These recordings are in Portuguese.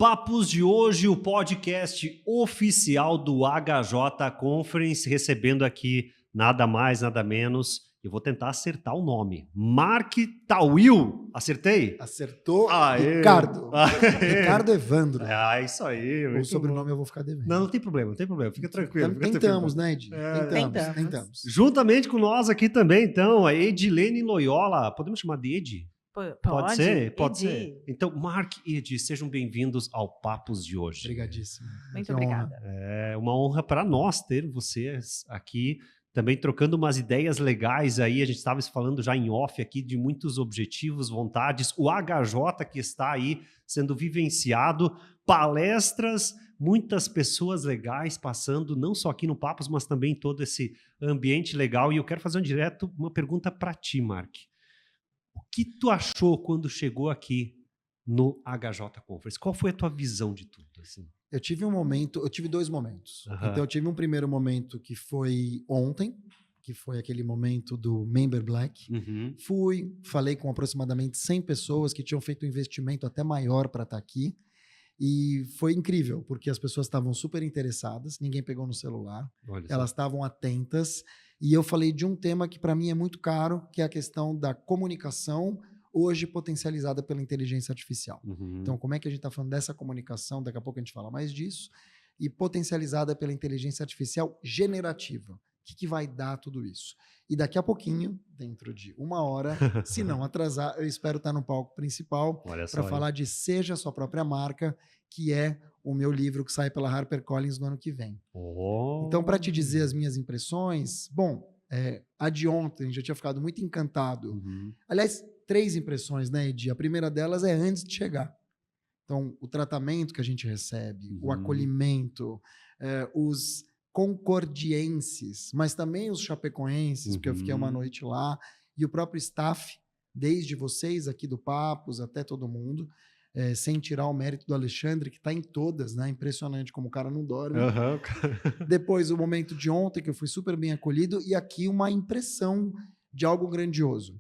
Papos de hoje, o podcast oficial do HJ Conference, recebendo aqui nada mais, nada menos. Eu vou tentar acertar o nome. Mark Tawil. Acertei? Acertou. Aê. Ricardo. Aê. Ricardo Evandro. Isso aí. O sobrenome eu vou ficar devendo. Não tem problema, não tem problema. Fica tranquilo. Tentamos, né, Edi? Tentamos. Juntamente com nós aqui também, então, a Edilene Loyola. Podemos chamar de Edi? Pode ser? Pode Edi. ser. Então, Mark e Edi, sejam bem-vindos ao Papos de hoje. Obrigadíssimo. Muito Que obrigada. É uma honra para nós ter vocês aqui, também trocando umas ideias legais aí. A gente estava falando já em off aqui de muitos objetivos, vontades. O HJ que está aí sendo vivenciado, palestras, muitas pessoas legais passando, não só aqui no Papos, mas também todo esse ambiente legal. E eu quero fazer uma pergunta para ti, Mark. O que tu achou quando chegou aqui no HJ Conference? Qual foi a tua visão de tudo? Assim? Eu tive dois momentos. Uhum. Então eu tive um primeiro momento que foi ontem, que foi aquele momento do Member Black. Uhum. Falei com aproximadamente 100 pessoas que tinham feito um investimento até maior para estar aqui. E foi incrível, porque as pessoas estavam super interessadas, ninguém pegou no celular, elas estavam atentas. E eu falei de um tema que para mim é muito caro, que é a questão da comunicação, hoje potencializada pela inteligência artificial. Uhum. Então, como é que a gente está falando dessa comunicação? Daqui a pouco a gente fala mais disso. E potencializada pela inteligência artificial generativa. O que vai dar tudo isso? E daqui a pouquinho, dentro de 1 hora, se não atrasar, eu espero estar no palco principal para falar de Seja a Sua Própria Marca, que é o meu livro que sai pela HarperCollins no ano que vem. Oh. Então, para te dizer as minhas impressões, a de ontem já tinha ficado muito encantado. Uhum. Aliás, 3 impressões, né, Edi? A primeira delas é antes de chegar. Então, o tratamento que a gente recebe, o acolhimento, os concordienses, mas também os chapecoenses, porque eu fiquei uma noite lá, e o próprio staff, desde vocês aqui do Papos até todo mundo, sem tirar o mérito do Alexandre, que está em todas, né? Impressionante como o cara não dorme. Uhum. Depois, o momento de ontem, que eu fui super bem acolhido, e aqui uma impressão de algo grandioso.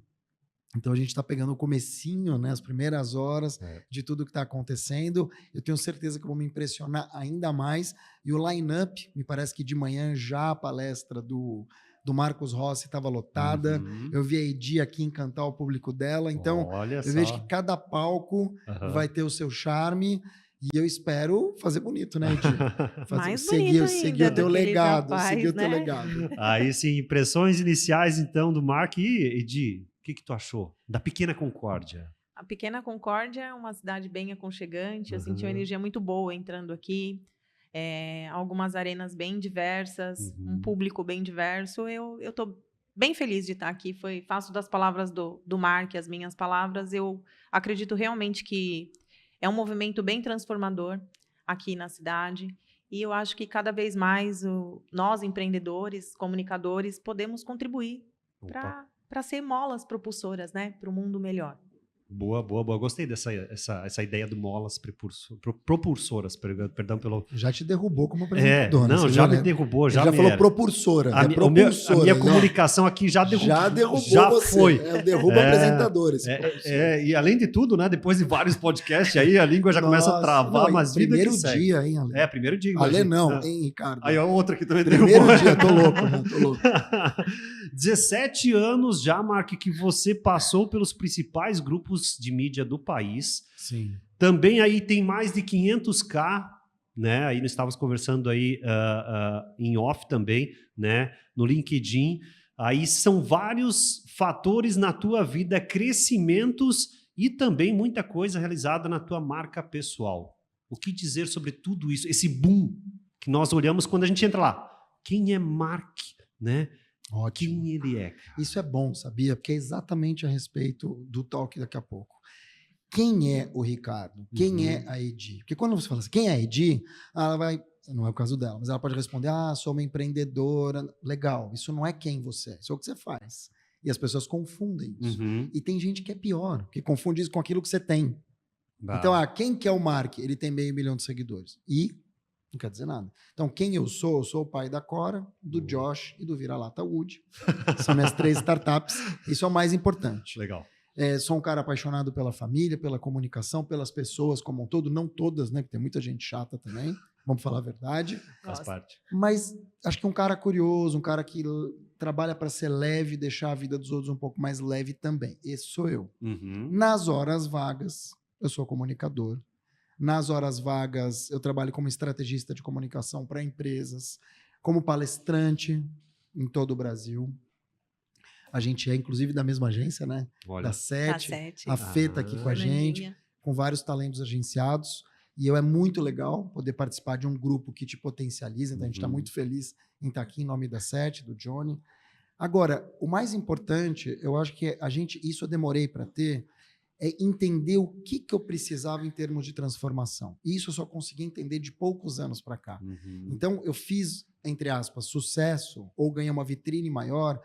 Então, a gente está pegando o comecinho, né, as primeiras horas de tudo que está acontecendo. Eu tenho certeza que eu vou me impressionar ainda mais. E o line-up, me parece que de manhã já a palestra do Marcos Rossi estava lotada. Uhum. Eu vi a Edi aqui encantar o público dela. Então, eu vejo que cada palco vai ter o seu charme. E eu espero fazer bonito, né, Edi? Seguir o teu legado. Seguir o teu legado. Aí sim, impressões iniciais, então, do Mark. E, Edi, o que tu achou da Pequena Concórdia? A Pequena Concórdia é uma cidade bem aconchegante. Eu senti uma energia muito boa entrando aqui. Algumas arenas bem diversas, um público bem diverso. Eu estou bem feliz de estar aqui. Faço das palavras do Mark as minhas palavras. Eu acredito realmente que é um movimento bem transformador aqui na cidade. E eu acho que cada vez mais nós, empreendedores, comunicadores, podemos contribuir para ser molas propulsoras, né, para o mundo melhor. Boa. Gostei dessa ideia do molas propulsoras, perdão pelo... Já te derrubou como apresentador. Não, já me derrubou. Já falou propulsora. A minha comunicação aqui já derrubou. Já derrubou já você. Foi. Derruba apresentadores. E além de tudo, né, depois de vários podcasts aí, a língua já começa a travar, mas vida que segue. Primeiro dia, hein, Ale? Primeiro dia. Ale não, hein, Ricardo? Aí a outra que também derrubou. Primeiro dia, tô louco. 17 anos já, Mark, que você passou pelos principais grupos de mídia do país. Sim. Também aí tem mais de 500K, né? Aí nós estávamos conversando aí em off também, né? No LinkedIn. Aí são vários fatores na tua vida, crescimentos e também muita coisa realizada na tua marca pessoal. O que dizer sobre tudo isso? Esse boom que nós olhamos quando a gente entra lá. Quem é Mark, né? Ótimo. Quem ele é? Isso é bom, sabia? Porque é exatamente a respeito do talk daqui a pouco. Quem é o Ricardo? Quem é a Edi? Porque quando você fala assim, quem é a Edi? Ela vai... Não é o caso dela, mas ela pode responder, sou uma empreendedora. Legal, isso não é quem você é, isso é o que você faz. E as pessoas confundem isso. E tem gente que é pior, que confunde isso com aquilo que você tem. Então, quem que é o Mark? Ele tem 500 mil de seguidores. E não quer dizer nada. Então, quem eu sou? Eu sou o pai da Cora, do Josh e do Vira-Lata Wood. São minhas 3 startups. Isso é o mais importante. Legal. Sou um cara apaixonado pela família, pela comunicação, pelas pessoas como um todo, não todas, né? Porque tem muita gente chata também, vamos falar a verdade. Faz parte. Mas acho que um cara curioso, um cara que trabalha para ser leve, deixar a vida dos outros um pouco mais leve também. Esse sou eu. Nas horas vagas, eu sou comunicador. Nas horas vagas, eu trabalho como estrategista de comunicação para empresas, como palestrante em todo o Brasil. A gente é, inclusive, da mesma agência, né? Olha. Da Sete. A Fê tá aqui com a gente, com vários talentos agenciados. E é muito legal poder participar de um grupo que te potencializa. Então, a gente está muito feliz em estar aqui em nome da Sete, do Johnny. Agora, o mais importante, eu acho que isso eu demorei para ter, é entender o que eu precisava em termos de transformação. E isso eu só consegui entender de poucos anos para cá. Então, eu fiz, entre aspas, sucesso ou ganhei uma vitrine maior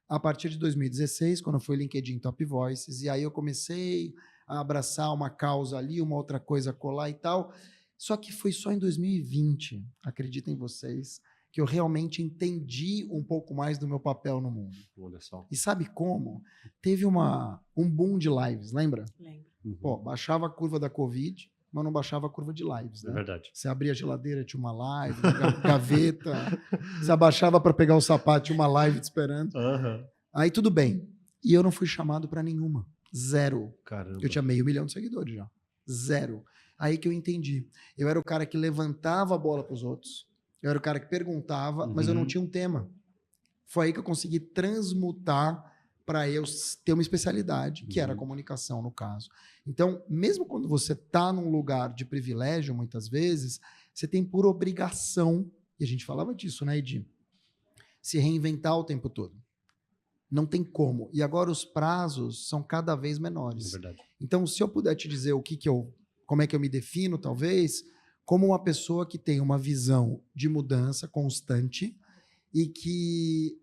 a partir de 2016, quando foi LinkedIn Top Voices, e aí eu comecei a abraçar uma causa ali, uma outra coisa colar e tal. Só que foi só em 2020, acreditem vocês, que eu realmente entendi um pouco mais do meu papel no mundo. Olha só. E sabe como? Teve um boom de lives, lembra? Lembro. Pô, baixava a curva da Covid, mas não baixava a curva de lives, né? É verdade. Você abria a geladeira, tinha uma live, uma gaveta. Você abaixava para pegar o sapato, tinha uma live te esperando. Aí tudo bem. E eu não fui chamado para nenhuma. Zero. Caramba. Eu tinha 500 mil de seguidores já. Zero. Aí que eu entendi. Eu era o cara que levantava a bola para os outros. Eu era o cara que perguntava, mas eu não tinha um tema. Foi aí que eu consegui transmutar para eu ter uma especialidade, que era a comunicação, no caso. Então, mesmo quando você está num lugar de privilégio, muitas vezes, você tem por obrigação, e a gente falava disso, né, Edi? Se reinventar o tempo todo. Não tem como. E agora os prazos são cada vez menores. É verdade. Então, se eu puder te dizer como é que eu me defino, talvez, como uma pessoa que tem uma visão de mudança constante e que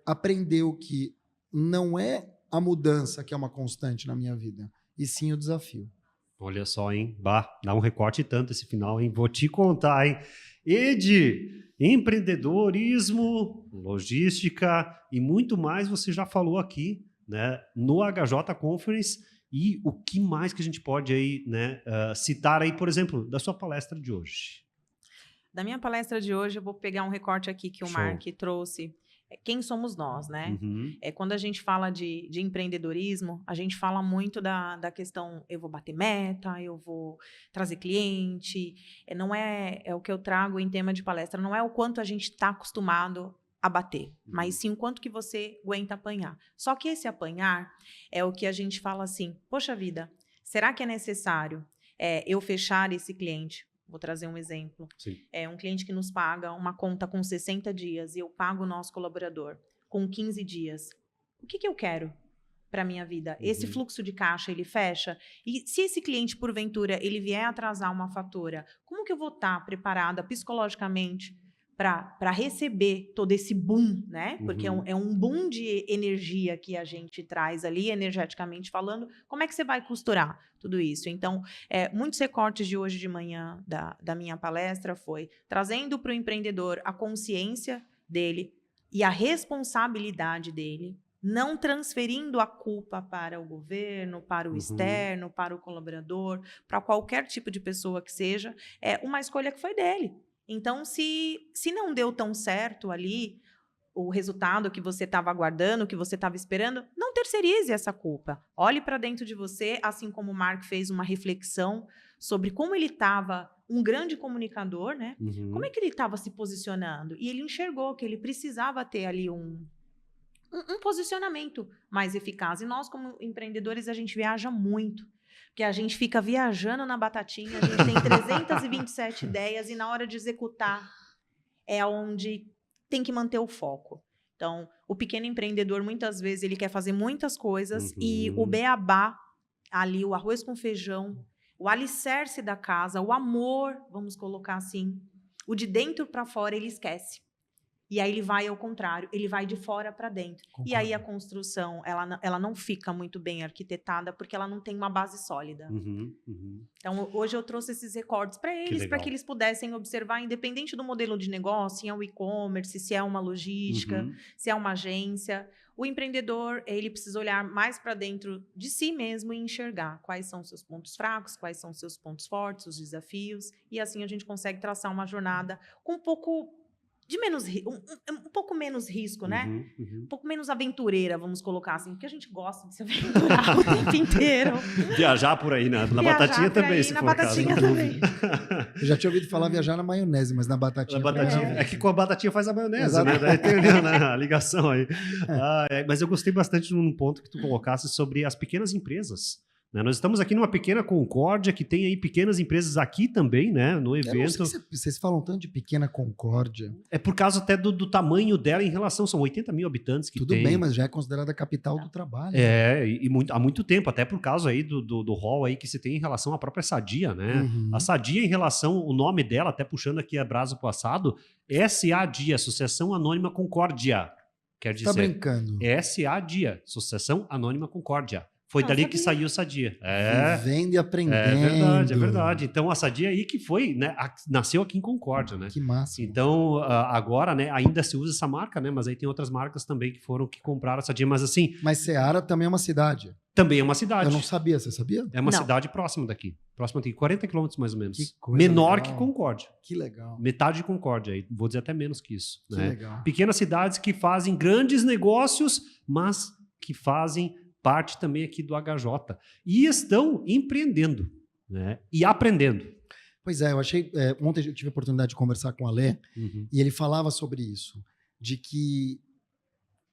aprendeu que não é a mudança que é uma constante na minha vida, e sim o desafio. Olha só, hein? Bah, dá um recorte tanto esse final, hein? Vou te contar, hein? Edi, empreendedorismo, logística e muito mais você já falou aqui, né? No HJ Conference. E o que mais que a gente pode aí, né, citar aí, por exemplo, da sua palestra de hoje? Da minha palestra de hoje, eu vou pegar um recorte aqui que o Mark trouxe. Quem somos nós, né? Quando a gente fala de empreendedorismo, a gente fala muito da questão, eu vou bater meta, eu vou trazer cliente. Não é o que eu trago em tema de palestra, não é o quanto a gente está acostumado a bater, mas sim o quanto que você aguenta apanhar. Só que esse apanhar é o que a gente fala assim, poxa vida, será que é necessário eu fechar esse cliente? Vou trazer um exemplo. Sim. Um cliente que nos paga uma conta com 60 dias e eu pago o nosso colaborador com 15 dias. O que eu quero para a minha vida? Esse fluxo de caixa, ele fecha? E se esse cliente, porventura, ele vier atrasar uma fatura, como que eu vou estar preparada psicologicamente para receber todo esse boom, né? Porque é um boom de energia que a gente traz ali, energeticamente falando. Como é que você vai costurar tudo isso? Então, muitos recortes de hoje de manhã da minha palestra foi trazendo para o empreendedor a consciência dele e a responsabilidade dele, não transferindo a culpa para o governo, para o externo, para o colaborador, para qualquer tipo de pessoa que seja, uma escolha que foi dele. Então, se não deu tão certo ali o resultado que você estava aguardando, que você estava esperando, não terceirize essa culpa. Olhe para dentro de você, assim como o Mark fez uma reflexão sobre como ele estava um grande comunicador, né? Como é que ele estava se posicionando? E ele enxergou que ele precisava ter ali um posicionamento mais eficaz. E nós, como empreendedores, a gente viaja muito. Porque a gente fica viajando na batatinha, a gente tem 327 ideias e na hora de executar é onde tem que manter o foco. Então, o pequeno empreendedor, muitas vezes, ele quer fazer muitas coisas e o beabá, ali, o arroz com feijão, o alicerce da casa, o amor, vamos colocar assim, o de dentro para fora, ele esquece. E aí ele vai ao contrário, ele vai de fora para dentro. Concordo. E aí a construção, ela não fica muito bem arquitetada porque ela não tem uma base sólida. Então, hoje eu trouxe esses recortes para eles, para que eles pudessem observar, independente do modelo de negócio, se é um e-commerce, se é uma logística, se é uma agência, o empreendedor, ele precisa olhar mais para dentro de si mesmo e enxergar quais são os seus pontos fracos, quais são os seus pontos fortes, os desafios, e assim a gente consegue traçar uma jornada com um pouco de um pouco menos risco, né? Um pouco menos aventureira, vamos colocar assim, porque a gente gosta de se aventurar o tempo inteiro. Viajar por aí, né? Na batatinha também, se na for batatinha caso. também. Eu já tinha ouvido falar viajar na maionese, mas na batatinha... É que com a batatinha faz a maionese, né? Daí tem, né, a ligação aí. Mas eu gostei bastante de um ponto que tu colocasse sobre as pequenas empresas. Né? Nós estamos aqui numa pequena Concórdia, que tem aí pequenas empresas aqui também, né? No evento. Vocês falam tanto de pequena Concórdia. É por causa até do tamanho dela em relação, são 80 mil habitantes que Tudo tem. bem, mas já é considerada a capital do trabalho. Há muito tempo, até por causa aí do rol aí que se tem em relação à própria Sadia, né? A Sadia em relação, o nome dela, até puxando aqui a brasa passado, SADIA, Associação Anônima Concórdia. Quer dizer, tá brincando. SADIA, Associação Anônima Concórdia. Foi dali que saiu a Sadia. Vivendo e aprendendo. É verdade. Então, a Sadia aí que foi, né? Nasceu aqui em Concórdia, né? Que massa. Então, agora, né? Ainda se usa essa marca, né? Mas aí tem outras marcas também que compraram a Sadia. Mas assim... Mas Ceará também é uma cidade. Também é uma cidade. Eu não sabia, você sabia? É uma cidade próxima daqui. Próxima daqui, 40 quilômetros mais ou menos. Que coisa menor legal. que Concórdia. Que legal. Metade de Concórdia. Aí, vou dizer até menos que isso. Que né? legal. Pequenas cidades que fazem grandes negócios, mas que fazem... parte também aqui do HJ, e estão empreendendo, né? E aprendendo. Pois é, eu achei... ontem eu tive a oportunidade de conversar com o Alê, e ele falava sobre isso, de que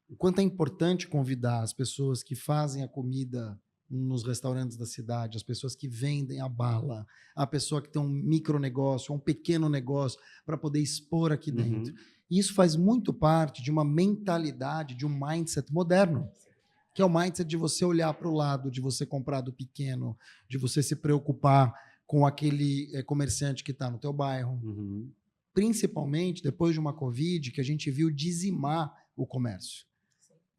o quanto é importante convidar as pessoas que fazem a comida nos restaurantes da cidade, as pessoas que vendem a bala, a pessoa que tem um micronegócio, um pequeno negócio, para poder expor aqui dentro. E isso faz muito parte de uma mentalidade, de um mindset moderno, que é o mindset de você olhar para o lado, de você comprar do pequeno, de você se preocupar com aquele comerciante que está no teu bairro. Principalmente depois de uma Covid, que a gente viu dizimar o comércio.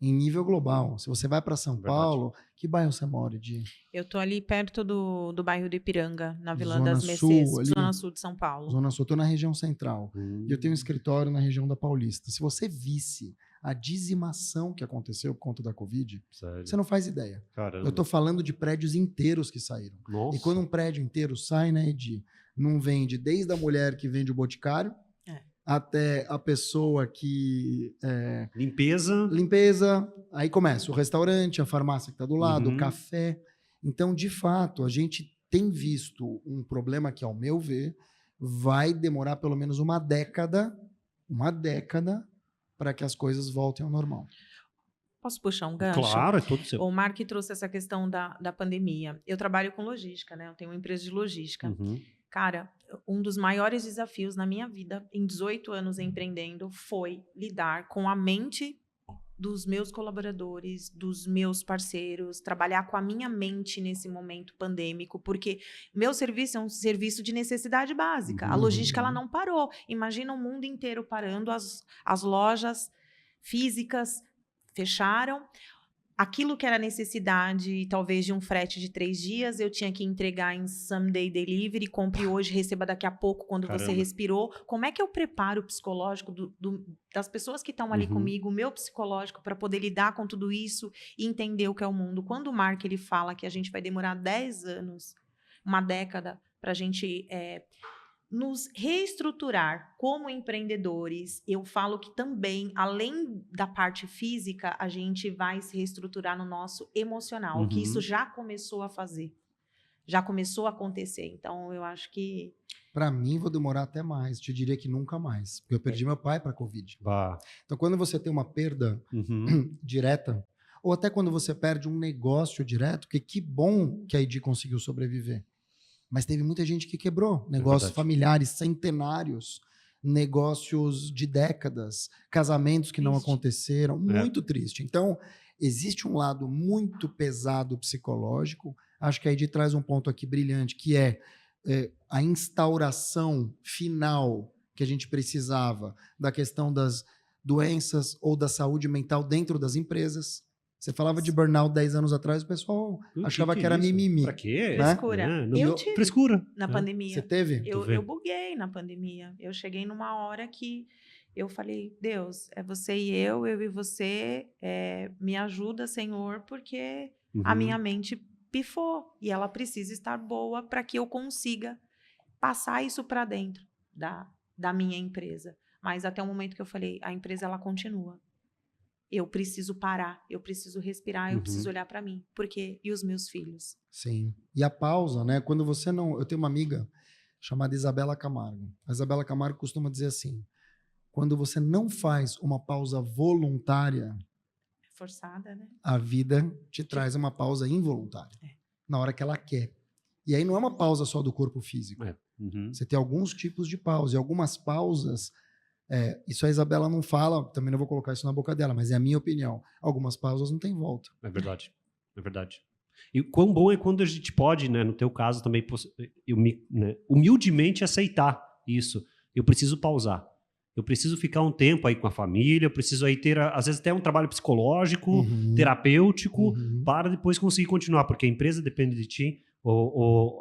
Em nível global. Se você vai para São Paulo, que bairro você mora, Edi? Eu tô ali perto do bairro do Ipiranga, na Vila Zona das Mercês, Sul, ali. Zona Sul de São Paulo. Zona Sul, estou na região central. E eu tenho um escritório na região da Paulista. Se você visse a dizimação que aconteceu por conta da Covid, Sério? você não faz ideia. Caramba. Eu estou falando de prédios inteiros que saíram. Nossa. E quando um prédio inteiro sai, né, Edi, não vende desde a mulher que vende o boticário, até a pessoa que... Limpeza. Aí começa o restaurante, a farmácia que está do lado, o café. Então, de fato, a gente tem visto um problema que, ao meu ver, vai demorar pelo menos uma década para que as coisas voltem ao normal. Posso puxar um gancho? Claro, é todo seu. O Mark trouxe essa questão da pandemia. Eu trabalho com logística, né? Eu tenho uma empresa de logística. Cara, um dos maiores desafios na minha vida, em 18 anos empreendendo, foi lidar com a mente dos meus colaboradores, dos meus parceiros, trabalhar com a minha mente nesse momento pandêmico, porque meu serviço é um serviço de necessidade básica. A logística, ela não parou. Imagina o mundo inteiro parando, as lojas físicas fecharam. Aquilo que era necessidade, talvez, de um frete de 3 dias, eu tinha que entregar em Someday Delivery, compre hoje, receba daqui a pouco, quando você respirou. Como é que eu preparo o psicológico das pessoas que estão ali comigo, o meu psicológico, para poder lidar com tudo isso e entender o que é o mundo? Quando o Mark ele fala que a gente vai demorar 10 anos, uma década, para a gente... nos reestruturar como empreendedores, eu falo que também, além da parte física, a gente vai se reestruturar no nosso emocional, que isso já começou a fazer, já começou a acontecer. Então, eu acho que... Para mim, vou demorar até mais. Te diria que nunca mais, porque eu perdi meu pai para a Covid. Então, quando você tem uma perda direta, ou até quando você perde um negócio direto, porque que bom que a Edi conseguiu sobreviver. Mas teve muita gente que quebrou. Negócios familiares centenários, negócios de décadas, casamentos que não aconteceram. Muito triste. Então, existe um lado muito pesado psicológico. Acho que a Edi traz um ponto aqui brilhante, que é a instauração final que a gente precisava da questão das doenças ou da saúde mental dentro das empresas. Você falava de burnout 10 anos atrás, o pessoal achava que era mimimi. Pra quê? Né? Frescura. Eu tive frescura. Na pandemia. Você teve? Eu buguei na pandemia. Eu cheguei numa hora que eu falei, Deus, é você e eu e você, me ajuda, Senhor, porque a minha mente pifou e ela precisa estar boa para que eu consiga passar isso para dentro da minha empresa. Mas até o momento que eu falei, a empresa ela continua. Eu preciso parar, eu preciso respirar, eu preciso olhar para mim. Porque e os meus filhos? Sim. E a pausa, né? Quando você não... Eu tenho uma amiga chamada Isabela Camargo. A Isabela Camargo costuma dizer assim, quando você não faz uma pausa voluntária... Forçada, né? A vida te traz uma pausa involuntária. Na hora que ela quer. E aí não é uma pausa só do corpo físico. Você tem alguns tipos de pausa. E algumas pausas... isso a Isabela não fala, também não vou colocar isso na boca dela, mas é a minha opinião. Algumas pausas não tem volta. É verdade, é verdade. E o quão bom é quando a gente pode, né, no teu caso também, humildemente aceitar isso. Eu preciso pausar. Eu preciso ficar um tempo aí com a família, eu preciso aí ter, às vezes, até um trabalho psicológico, terapêutico, para depois conseguir continuar, porque a empresa depende de ti,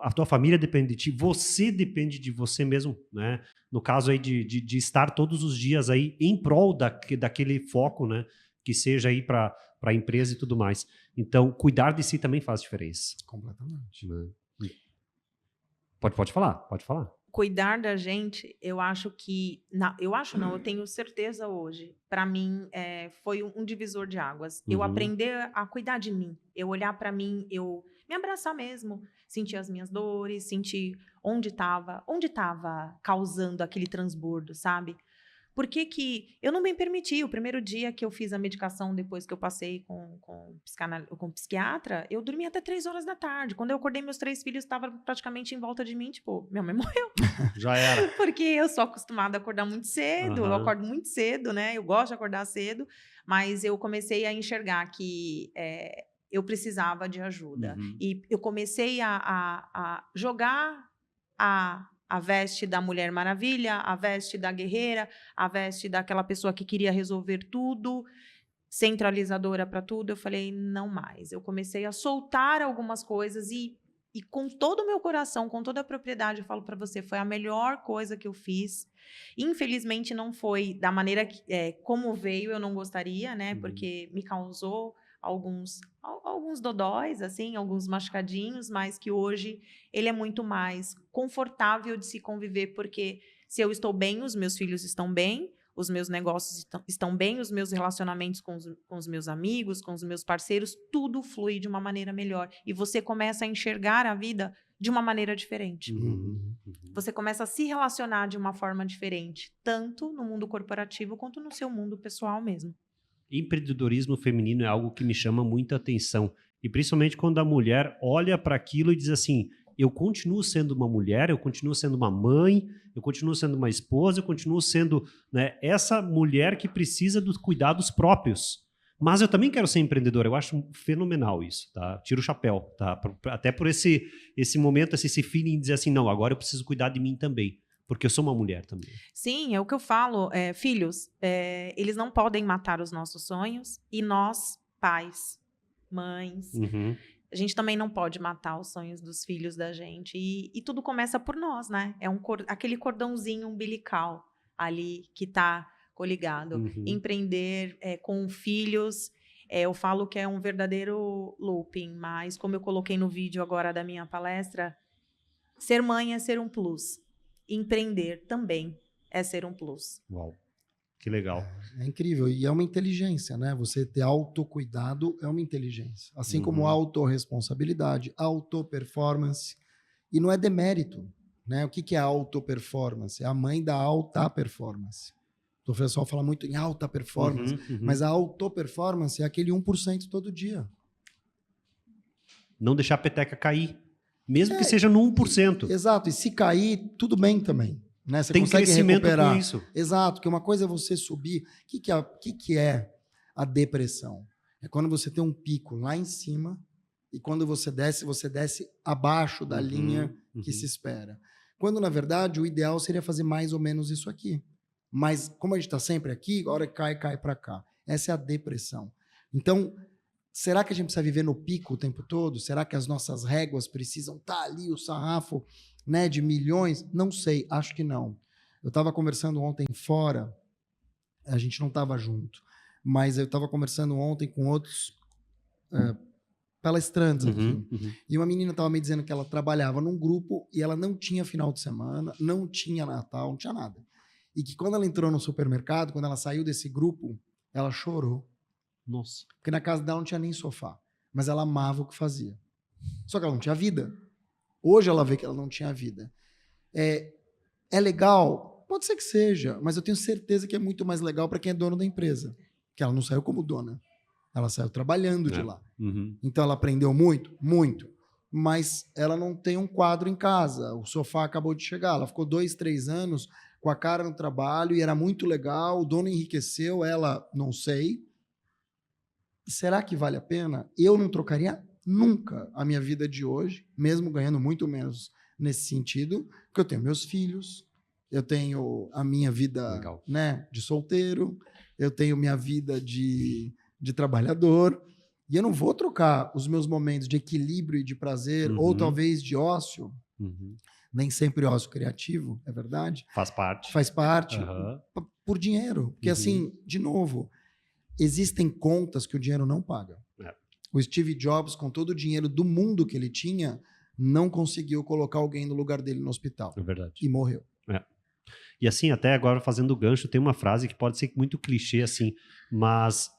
a tua família depende de ti, você depende de você mesmo, né? No caso aí de estar todos os dias aí em prol daquele foco, né? Que seja aí para a empresa e tudo mais. Então, cuidar de si também faz diferença. Completamente. Pode falar, pode falar. Cuidar da gente, eu acho que... eu tenho certeza hoje. Para mim, foi um divisor de águas. Eu aprender a cuidar de mim. Eu olhar para mim, eu me abraçar mesmo. Sentir as minhas dores, sentir onde estava causando aquele transbordo, sabe? Por que eu não me permiti? O primeiro dia que eu fiz a medicação, depois que eu passei com psiquiatra, eu dormi até 3 horas da tarde. Quando eu acordei, meus 3 filhos estavam praticamente em volta de mim, tipo, minha mãe morreu. Já era. Porque eu sou acostumada a acordar muito cedo, eu acordo muito cedo, né? Eu gosto de acordar cedo, mas eu comecei a enxergar que eu precisava de ajuda. E eu comecei a jogar a veste da Mulher Maravilha, a veste da guerreira, a veste daquela pessoa que queria resolver tudo, centralizadora para tudo. Eu falei, não mais. Eu comecei a soltar algumas coisas e com todo o meu coração, com toda a propriedade, eu falo para você, foi a melhor coisa que eu fiz. Infelizmente, não foi da maneira como veio, eu não gostaria, né? Porque me causou alguns dodóis, assim, alguns machucadinhos, mas que hoje ele é muito mais confortável de se conviver, porque se eu estou bem, os meus filhos estão bem, os meus negócios estão bem, os meus relacionamentos com os meus amigos, com os meus parceiros, tudo flui de uma maneira melhor. E você começa a enxergar a vida de uma maneira diferente. Você começa a se relacionar de uma forma diferente, tanto no mundo corporativo quanto no seu mundo pessoal mesmo. Empreendedorismo feminino é algo que me chama muita atenção. E principalmente quando a mulher olha para aquilo e diz assim, eu continuo sendo uma mulher, eu continuo sendo uma mãe, eu continuo sendo uma esposa, eu continuo sendo, né, essa mulher que precisa dos cuidados próprios. Mas eu também quero ser empreendedora. Eu acho fenomenal isso, tá? Tiro o chapéu, tá? Até por esse momento, esse feeling de dizer assim, não, agora eu preciso cuidar de mim também. Porque eu sou uma mulher também. Sim, é o que eu falo. Filhos, eles não podem matar os nossos sonhos. E nós, pais, mães, a gente também não pode matar os sonhos dos filhos da gente. E tudo começa por nós, né? É aquele cordãozinho umbilical ali que está coligado. Empreender com filhos, eu falo que é um verdadeiro looping. Mas como eu coloquei no vídeo agora da minha palestra, ser mãe é ser um plus. Empreender também é ser um plus. Uau, que legal. É incrível. E é uma inteligência, né? Você ter autocuidado é uma inteligência. Assim como autorresponsabilidade, autoperformance. E não é demérito, né? O que é autoperformance? É a mãe da alta performance. O pessoal fala muito em alta performance, mas a autoperformance é aquele 1% todo dia. Não deixar a peteca cair. Mesmo que seja no 1%. Exato, e se cair, tudo bem também. Né? Você tem consegue crescimento recuperar. Com isso. Exato, que uma coisa é você subir. O que é a depressão? É quando você tem um pico lá em cima e quando você desce abaixo da linha que se espera. Quando, na verdade, o ideal seria fazer mais ou menos isso aqui. Mas, como a gente está sempre aqui, a hora que cai para cá. Essa é a depressão. Então, será que a gente precisa viver no pico o tempo todo? Será que as nossas réguas precisam estar ali, o sarrafo, né, de milhões? Não sei, acho que não. Eu estava conversando ontem fora a gente não estava junto. Mas eu estava conversando ontem com outros palestrantes aqui. E uma menina estava me dizendo que ela trabalhava num grupo e ela não tinha final de semana, não tinha Natal, não tinha nada. E que quando ela entrou no supermercado, quando ela saiu desse grupo, ela chorou. Nossa. Porque na casa dela não tinha nem sofá. Mas ela amava o que fazia. Só que ela não tinha vida. Hoje ela vê que ela não tinha vida. É legal? Pode ser que seja, mas eu tenho certeza que é muito mais legal para quem é dono da empresa. Que ela não saiu como dona. Ela saiu trabalhando de lá. Então ela aprendeu muito? Muito. Mas ela não tem um quadro em casa. O sofá acabou de chegar. Ela ficou 2, 3 anos com a cara no trabalho e era muito legal. O dono enriqueceu, ela não sei. Será que vale a pena? Eu não trocaria nunca a minha vida de hoje, mesmo ganhando muito menos nesse sentido, porque eu tenho meus filhos, eu tenho a minha vida, né, de solteiro, eu tenho minha vida de trabalhador, e eu não vou trocar os meus momentos de equilíbrio e de prazer, ou talvez de ócio, nem sempre ócio criativo, é verdade? Faz parte. Faz parte, por dinheiro. Porque assim, de novo, existem contas que o dinheiro não paga. O Steve Jobs, com todo o dinheiro do mundo que ele tinha, não conseguiu colocar alguém no lugar dele no hospital. É verdade. E morreu. E assim, até agora fazendo o gancho, tem uma frase que pode ser muito clichê, assim, mas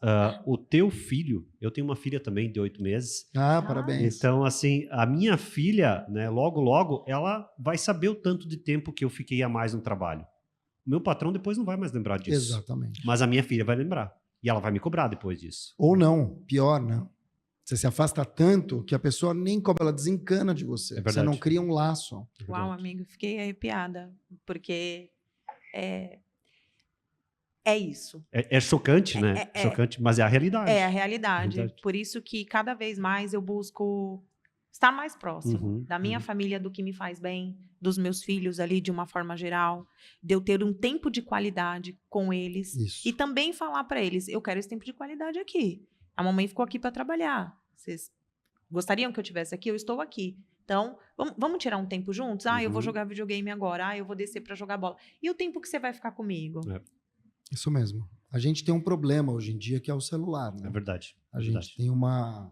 o teu filho, eu tenho uma filha também de 8 meses. Parabéns. Então, assim, a minha filha, né, logo, ela vai saber o tanto de tempo que eu fiquei a mais no trabalho. O meu patrão depois não vai mais lembrar disso. Exatamente. Mas a minha filha vai lembrar. E ela vai me cobrar depois disso. Ou não, pior, né? Você se afasta tanto que a pessoa nem cobra, ela desencana de você. É verdade. Você não cria um laço. Uau, amigo, fiquei arrepiada, porque é isso. É chocante, né? Chocante, mas é a realidade. É a realidade. Por isso que cada vez mais eu busco estar mais próximo da minha família, do que me faz bem, dos meus filhos ali de uma forma geral, de eu ter um tempo de qualidade com eles. Isso. E também falar para eles, eu quero esse tempo de qualidade aqui. A mamãe ficou aqui para trabalhar. Vocês gostariam que eu estivesse aqui? Eu estou aqui. Então, vamos tirar um tempo juntos? Eu vou jogar videogame agora. Eu vou descer para jogar bola. E o tempo que você vai ficar comigo? Isso mesmo. A gente tem um problema hoje em dia que é o celular, né? É verdade. A gente tem uma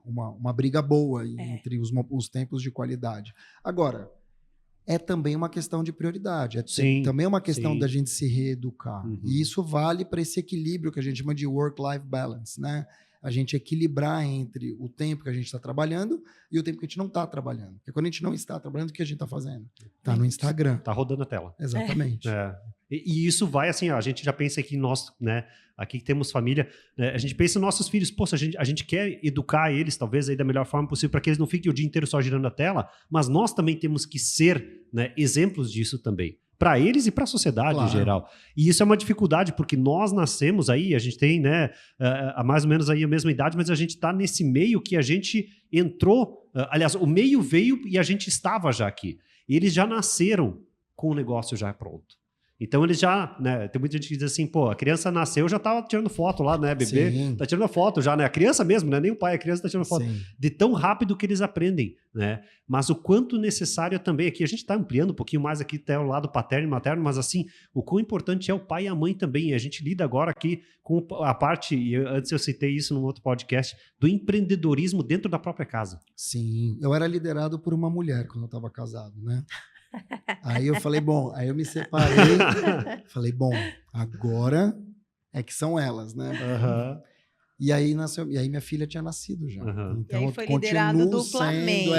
briga boa aí entre os tempos de qualidade. Agora, é também uma questão de prioridade. Também uma questão da gente se reeducar. E isso vale para esse equilíbrio que a gente chama de work-life balance, né? A gente equilibrar entre o tempo que a gente está trabalhando e o tempo que a gente não está trabalhando. Porque quando a gente não está trabalhando, o que a gente está fazendo? Está no Instagram. Está rodando a tela. Exatamente. E isso vai assim, ó, a gente já pensa aqui nós, né? Aqui que temos família, né, a gente pensa nos nossos filhos, poxa, a gente quer educar eles, talvez, aí da melhor forma possível, para que eles não fiquem o dia inteiro só girando a tela, mas nós também temos que ser, né, exemplos disso também. Para eles e para a sociedade em geral. E isso é uma dificuldade, porque nós nascemos aí, a gente tem, né, mais ou menos aí a mesma idade, mas a gente está nesse meio que a gente entrou, aliás, o meio veio e a gente estava já aqui. E eles já nasceram com o negócio já pronto. Então eles já, né, tem muita gente que diz assim, pô, a criança nasceu, já tá tirando foto lá, né, bebê, tá tirando foto já, né, a criança mesmo, né, nem o pai, a criança tá tirando foto, de tão rápido que eles aprendem, né, mas o quanto necessário também, aqui a gente tá ampliando um pouquinho mais aqui até o lado paterno e materno, mas assim, o quão importante é o pai e a mãe também, e a gente lida agora aqui com a parte, e antes eu citei isso num outro podcast, do empreendedorismo dentro da própria casa. Sim, eu era liderado por uma mulher quando eu tava casado, né. Aí eu falei, aí eu me separei, falei, agora é que são elas, né? E aí minha filha tinha nascido já. Então e aí foi liderado duplamente.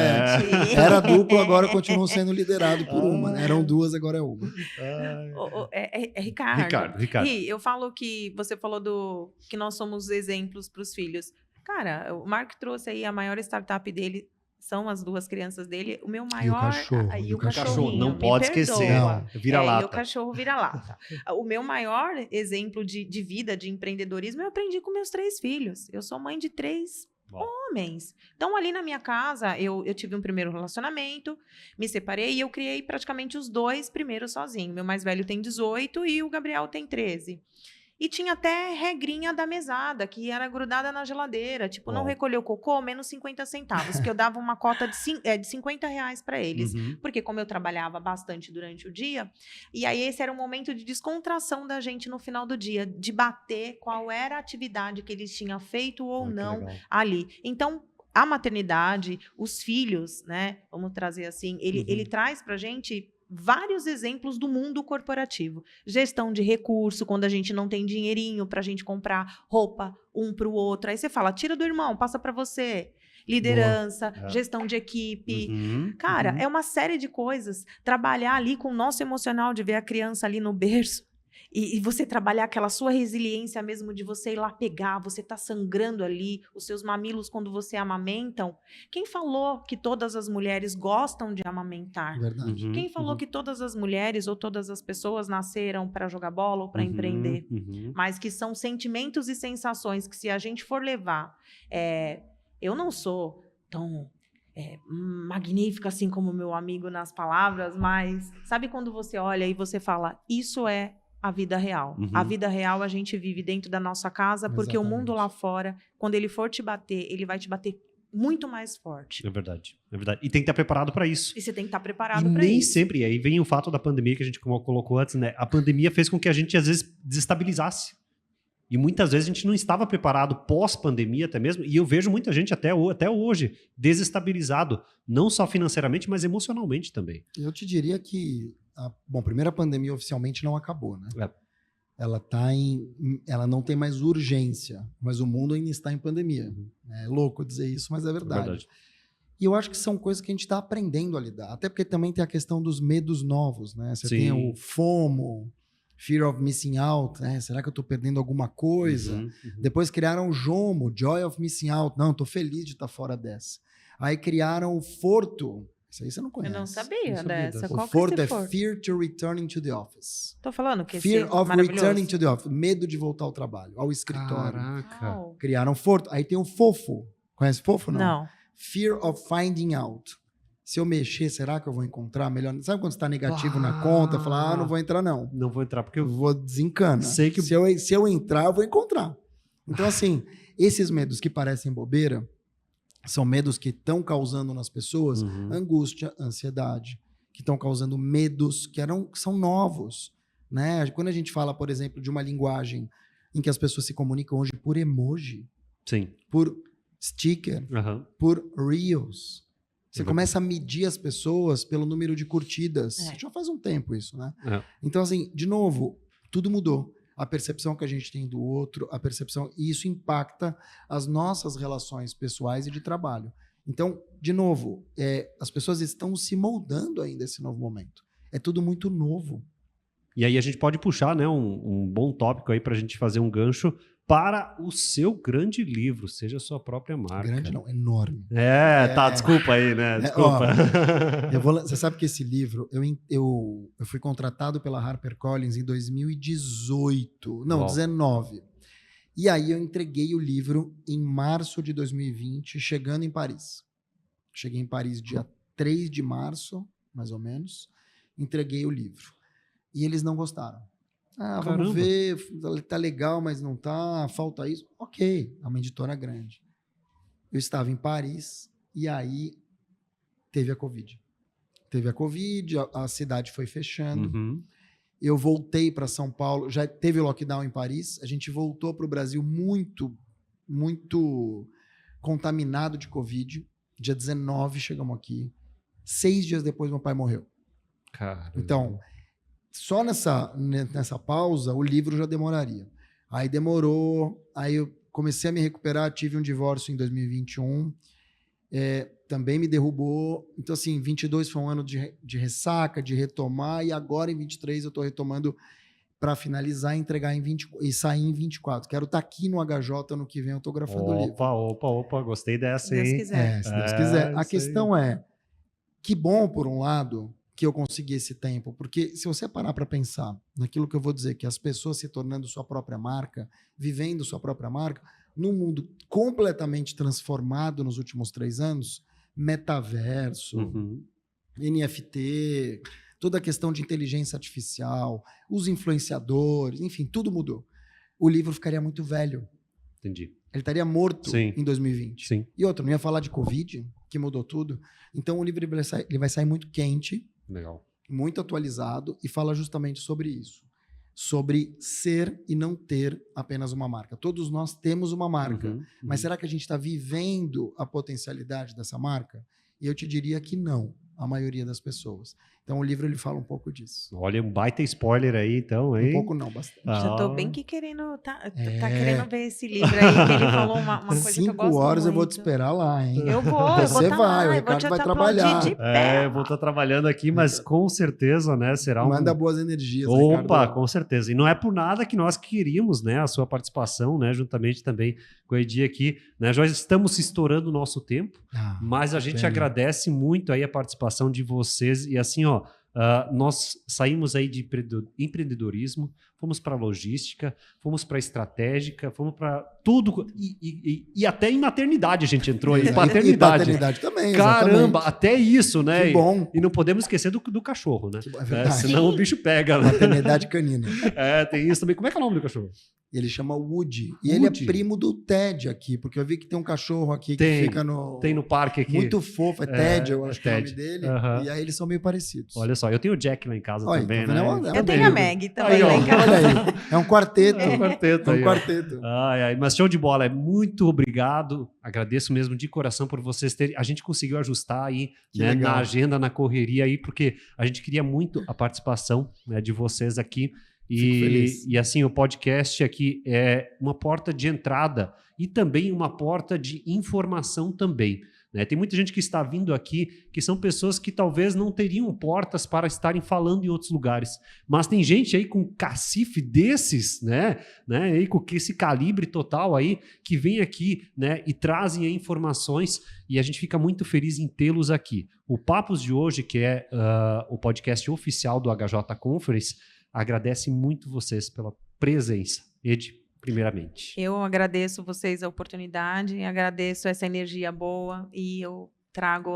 Era duplo, agora eu continuo sendo liderado por uma. Né? Eram 2, agora é uma. Ricardo. Ri, eu falo que você falou que nós somos exemplos para os filhos. Cara, o Mark trouxe aí a maior startup dele. São as 2 crianças dele. O meu maior... E o cachorro. Não pode esquecer. Vira-lata. E o cachorro vira-lata. O meu maior exemplo de vida, de empreendedorismo, eu aprendi com meus 3 filhos. Eu sou mãe de 3 homens. Então, ali na minha casa, eu tive um primeiro relacionamento, me separei e eu criei praticamente os 2 primeiros sozinho. Meu mais velho tem 18 e o Gabriel tem 13. E tinha até regrinha da mesada, que era grudada na geladeira. Tipo, não recolheu cocô, menos 50 centavos. Que eu dava uma cota de R$50 para eles. Porque como eu trabalhava bastante durante o dia, e aí esse era um momento de descontração da gente no final do dia, de bater qual era a atividade que eles tinham feito ou não ali. Então, a maternidade, os filhos, né? Vamos trazer assim, ele traz pra gente vários exemplos do mundo corporativo. Gestão de recurso, quando a gente não tem dinheirinho para a gente comprar roupa um para o outro. Aí você fala, tira do irmão, passa para você. Liderança, gestão de equipe. Cara, é uma série de coisas. Trabalhar ali com o nosso emocional de ver a criança ali no berço. E você trabalhar aquela sua resiliência mesmo de você ir lá pegar, você tá sangrando ali, os seus mamilos quando você amamentam. Quem falou que todas as mulheres gostam de amamentar? Verdade. Quem falou que todas as mulheres ou todas as pessoas nasceram para jogar bola ou para empreender? Mas que são sentimentos e sensações que, se a gente for levar... eu não sou tão... magnífica assim como meu amigo nas palavras, mas sabe quando você olha e você fala, isso é a vida real. A vida real a gente vive dentro da nossa casa, porque o mundo lá fora, quando ele for te bater, ele vai te bater muito mais forte. É verdade, é verdade. E tem que estar preparado para isso. E você tem que estar preparado para isso. E nem sempre, e aí vem o fato da pandemia que a gente colocou antes, né? A pandemia fez com que a gente às vezes desestabilizasse. E muitas vezes a gente não estava preparado pós-pandemia até mesmo, e eu vejo muita gente até hoje desestabilizado, não só financeiramente, mas emocionalmente também. Eu te diria que a primeira pandemia oficialmente não acabou, né? Ela não tem mais urgência, mas o mundo ainda está em pandemia. É louco dizer isso, mas é verdade. É verdade. E eu acho que são coisas que a gente está aprendendo a lidar, até porque também tem a questão dos medos novos, né? Você tem o FOMO, Fear of Missing Out, né? Será que eu estou perdendo alguma coisa? Depois criaram o JOMO, Joy of Missing Out. Não, estou feliz de estar fora dessa. Aí criaram o FORTO. Isso aí você não conhece. Eu não sabia dessa. O FORTO é Fear to Returning to the Office. Tô falando que Fear of Returning to the Office. Medo de voltar ao trabalho, ao escritório. Caraca. Criaram o FORTO. Aí tem o FOFO. Conhece FOFO? Não. Fear of Finding Out. Se eu mexer, será que eu vou encontrar melhor? Sabe quando está negativo na conta? Falar, não vou entrar não. Não vou entrar porque eu vou desencana. Sei que... Se eu entrar, eu vou encontrar. Então, assim, esses medos que parecem bobeira, são medos que estão causando nas pessoas angústia, ansiedade, que estão causando medos que são novos. Né? Quando a gente fala, por exemplo, de uma linguagem em que as pessoas se comunicam hoje por emoji, por sticker, por reels. Você começa a medir as pessoas pelo número de curtidas. Já faz um tempo isso, né? Então, assim, de novo, tudo mudou. A percepção que a gente tem do outro, a percepção... E isso impacta as nossas relações pessoais e de trabalho. Então, de novo, as pessoas estão se moldando ainda esse novo momento. É tudo muito novo. E aí a gente pode puxar, né, um bom tópico aí para a gente fazer um gancho para o seu grande livro, seja a sua própria marca. Grande não, enorme. Desculpa aí, né? Desculpa. Você sabe que esse livro, eu fui contratado pela HarperCollins em 2018, não, 19. E aí eu entreguei o livro em março de 2020, chegando em Paris. Cheguei em Paris dia 3 de março, mais ou menos, entreguei o livro. E eles não gostaram. Vamos ver, tá legal, mas não tá, falta isso. Ok, é uma editora grande. Eu estava em Paris e aí teve a Covid. A cidade foi fechando. Eu voltei para São Paulo, já teve o lockdown em Paris, a gente voltou para o Brasil muito, muito contaminado de Covid. Dia 19 chegamos aqui. 6 dias depois meu pai morreu. Caramba. Então... Só nessa pausa, o livro já demoraria. Aí demorou, aí eu comecei a me recuperar, tive um divórcio em 2021, também me derrubou. Então, assim, 22 foi um ano de ressaca, de retomar, e agora em 23 eu estou retomando para finalizar e entregar e sair em 24. Quero estar aqui no HJ ano que vem autografando o livro. Opa, gostei dessa, hein? Se Deus quiser. Se Deus quiser. A questão é, que bom, por um lado, que eu consegui esse tempo, porque se você parar para pensar naquilo que eu vou dizer, que as pessoas se tornando sua própria marca, vivendo sua própria marca, num mundo completamente transformado nos últimos 3 anos, metaverso, NFT, toda a questão de inteligência artificial, os influenciadores, enfim, tudo mudou. o livro ficaria muito velho. Entendi. Ele estaria morto Sim. em 2020. Sim. E outra, não ia falar de Covid, que mudou tudo. Então o livro ele vai sair muito quente, Legal. muito atualizado e fala justamente sobre isso. Sobre ser e não ter apenas uma marca. Todos nós temos uma marca, mas será que a gente está vivendo a potencialidade dessa marca? E eu te diria que não, a maioria das pessoas. Então o livro ele fala um pouco disso. Olha, um baita spoiler aí, então, hein? Um pouco não, bastante. Já tô bem que querendo, tá querendo ver esse livro aí, que ele falou uma coisa que eu gosto 5 horas muito. eu vou te esperar lá, hein? Eu vou Você tá vai, lá, o eu vou te Ricardo vai trabalhar. de pé. Eu vou estar trabalhando aqui, mas com certeza, né, será um... Manda boas energias, Opa, Ricardo. com certeza. E não é por nada que nós queríamos, né, a sua participação, né, juntamente também com a Edi aqui, né, nós estamos estourando o nosso tempo, mas a gente pena. agradece muito aí a participação de vocês e assim, ó, nós saímos aí de empreendedorismo, fomos para logística, fomos para estratégica, fomos para tudo e até em maternidade a gente entrou aí, paternidade. E paternidade também, Caramba, exatamente. até isso, né? Que bom. E não podemos esquecer do cachorro, né? É verdade. Senão o bicho pega, né? Maternidade canina. Tem isso também. Como é que é o nome do cachorro? Ele chama Woody. E ele é Woody? primo do Ted aqui, porque eu vi que tem um cachorro aqui Tem, que fica no... Tem no parque aqui. Muito fofo, é Ted, eu é acho que é o Ted. nome dele. Aham. E aí eles são meio parecidos. Olha só, eu tenho o Jack lá em casa Olha, também, tá né? vendo? Eu tenho a Meg também Aí, lá ó. em casa. Olha aí, é um quarteto. É um quarteto É aí, um ó. quarteto. Mas show de bola, muito obrigado, agradeço mesmo de coração por vocês terem, a gente conseguiu ajustar aí, Que né, legal. na agenda, na correria aí, porque a gente queria muito a participação, né, de vocês aqui, Fico feliz. e assim, o podcast aqui é uma porta de entrada e também uma porta de informação também. Né? Tem muita gente que está vindo aqui que são pessoas que talvez não teriam portas para estarem falando em outros lugares. Mas tem gente aí com cacife desses, né? Aí com esse calibre total aí, que vem aqui, né? E trazem aí informações e a gente fica muito feliz em tê-los aqui. O Papos de hoje, que é o podcast oficial do HJ Conference, agradece muito vocês pela presença. Edi, primeiramente. Eu agradeço vocês a oportunidade, agradeço essa energia boa e eu trago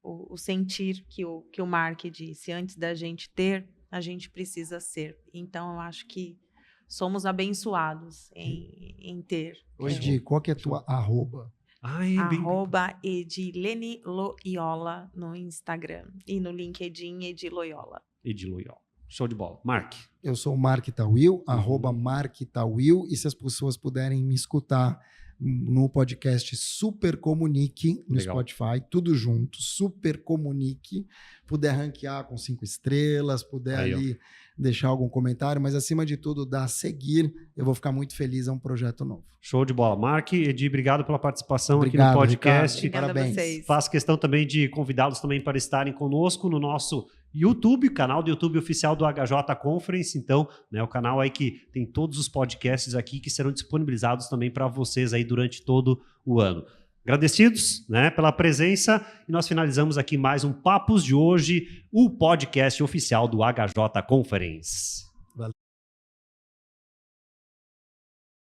o sentir que o Mark disse. Antes da gente ter, a gente precisa ser. Então, eu acho que somos abençoados em ter. Edi, qual que é a tua arroba? Arroba Edilene Loyola no Instagram e no LinkedIn Edi Loyola. Edi Loyola. Show de bola. Mark. Eu sou o Mark Tawil, arroba Mark Tawil, e se as pessoas puderem me escutar no podcast Super Comunique, no Legal. Spotify, tudo junto, Super Comunique, puder ranquear com 5 estrelas, puder Aí, ali deixar algum comentário, mas acima de tudo, dar a seguir, eu vou ficar muito feliz, é um projeto novo. Show de bola. Mark, Edi, obrigado pela participação Obrigado, aqui no podcast. Ricardo. Obrigada Parabéns. a vocês. Faço questão também de convidá-los também para estarem conosco no nosso YouTube, canal do YouTube oficial do HJ Conference. Então, né, o canal aí que tem todos os podcasts aqui que serão disponibilizados também para vocês aí durante todo o ano. Agradecidos, né, pela presença e nós finalizamos aqui mais um Papos de Hoje, o podcast oficial do HJ Conference.